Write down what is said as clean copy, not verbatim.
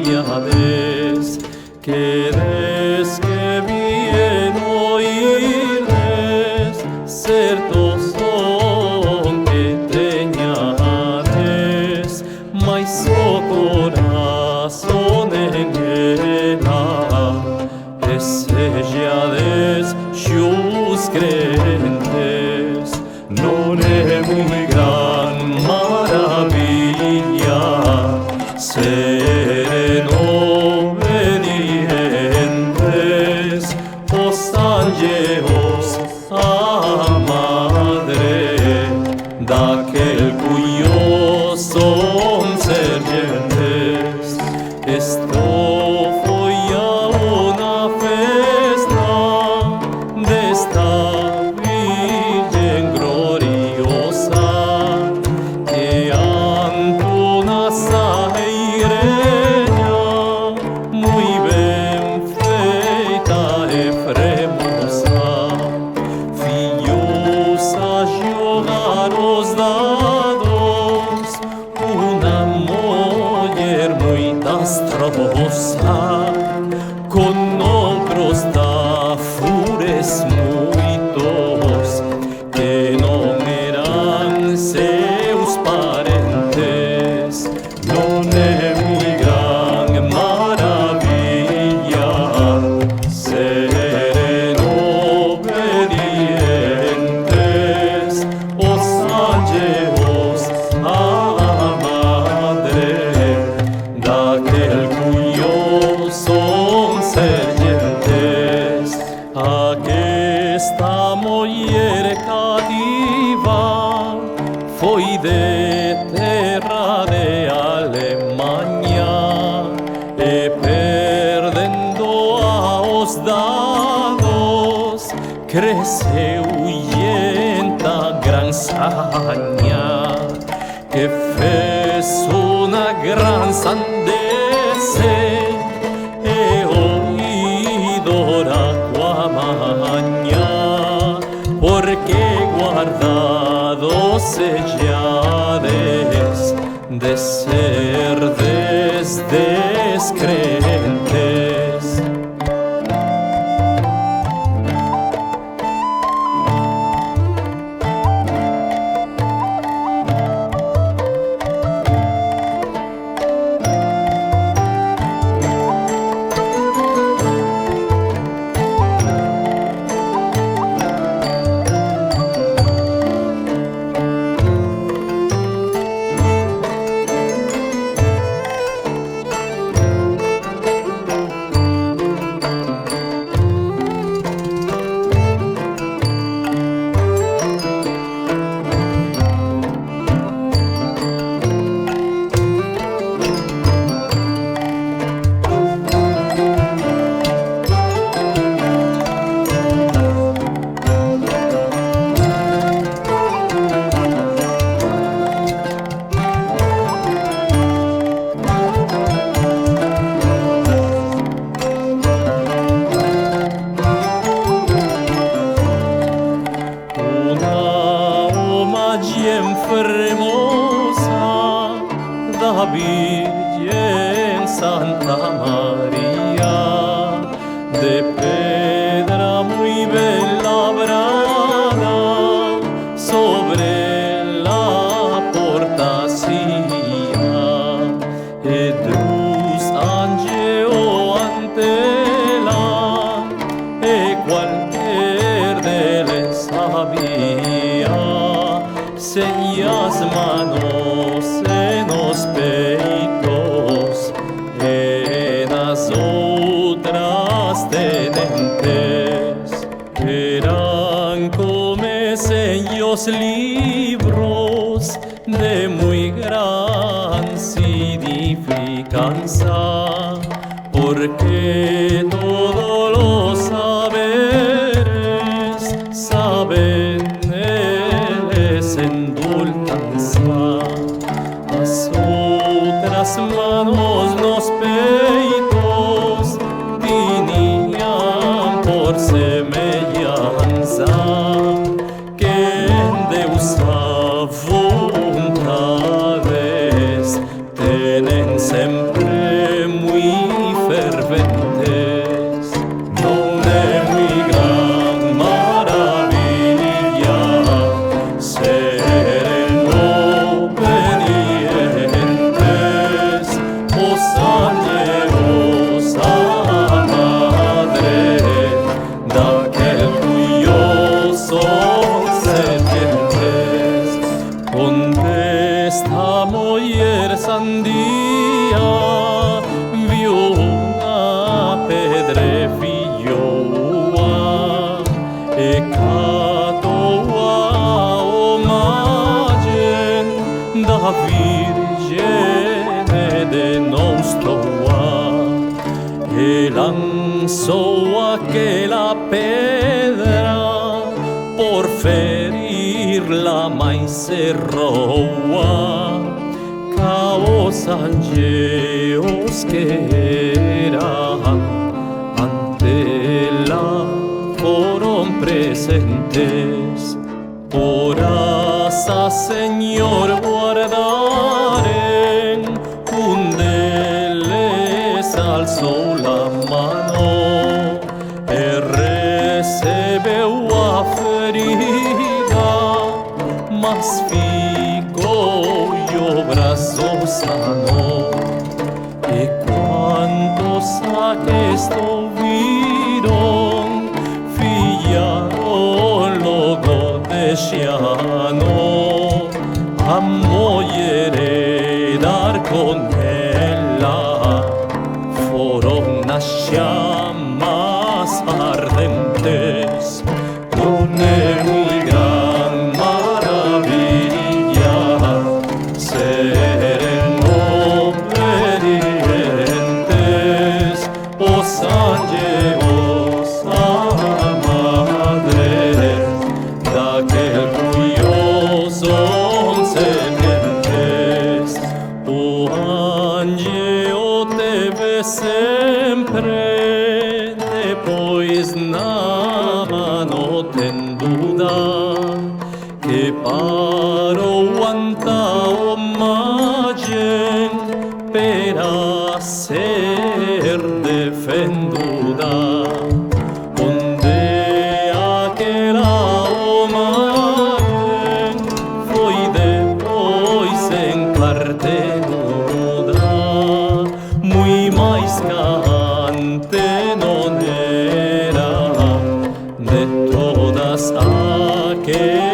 maravillades, que des que bien oírdes, certos son que teñades, mais o corazón engena, sejades xus crentes, non é muy gran maravilla ser obedientes, os angelos a madre daquel cuyo son serpientes. Esto foi a una festa desta Virgen gloriosa, que Antonas a igreja muy ben feita e fremosa, fillos a jogar os dados, una muller muy astrosa, con ogros da fures muitos, que non eran seus parentes. Non é muy gran maravilla ser obedientes, os angelos a madre daquel cuyo son serpientes. Aquesta muller cativa foi de terra de Alemanha, e perdendo aos dados cresceu enta gran saña, que fez una gran sandese e oidora cuamaña, porque guardados sellades de ser descrentes. Fremosa da Virgen Santa María, de pedra muy ben labrada, sobre la portasía, e drus angelo antela, e cualquier de les había señas manos en los peitos, en las otras tenentes, eran como seños libros de muy gran significanza, porque todos los saberes saben endulzanza. Las otras manos los peitos tenían por semejanza, que en Deus a voluntades tienen siempre muy lanzó aquella pedra por ferirla, mas se roba caos angeos que eran ante la fueron presentes. Por asa, Señor, guardaren, donde les alzó la mano, recebeu a ferida, mas fico yo brazo sano. Y cuantos aquesto viron, fillaron logo deseano, amo y heredar con ella, fueron las llamas ardentes, donde muy gran maravilla, ser obedientes, os angelos a madre, daquel cuyo son sementes. O angelo te ve sempre, depois nada no ten duda, que paro aguanta o magen para ser defenduda. Onde aquela o magen foi depois en parte nuda, muy mais cante non era de todas aquelas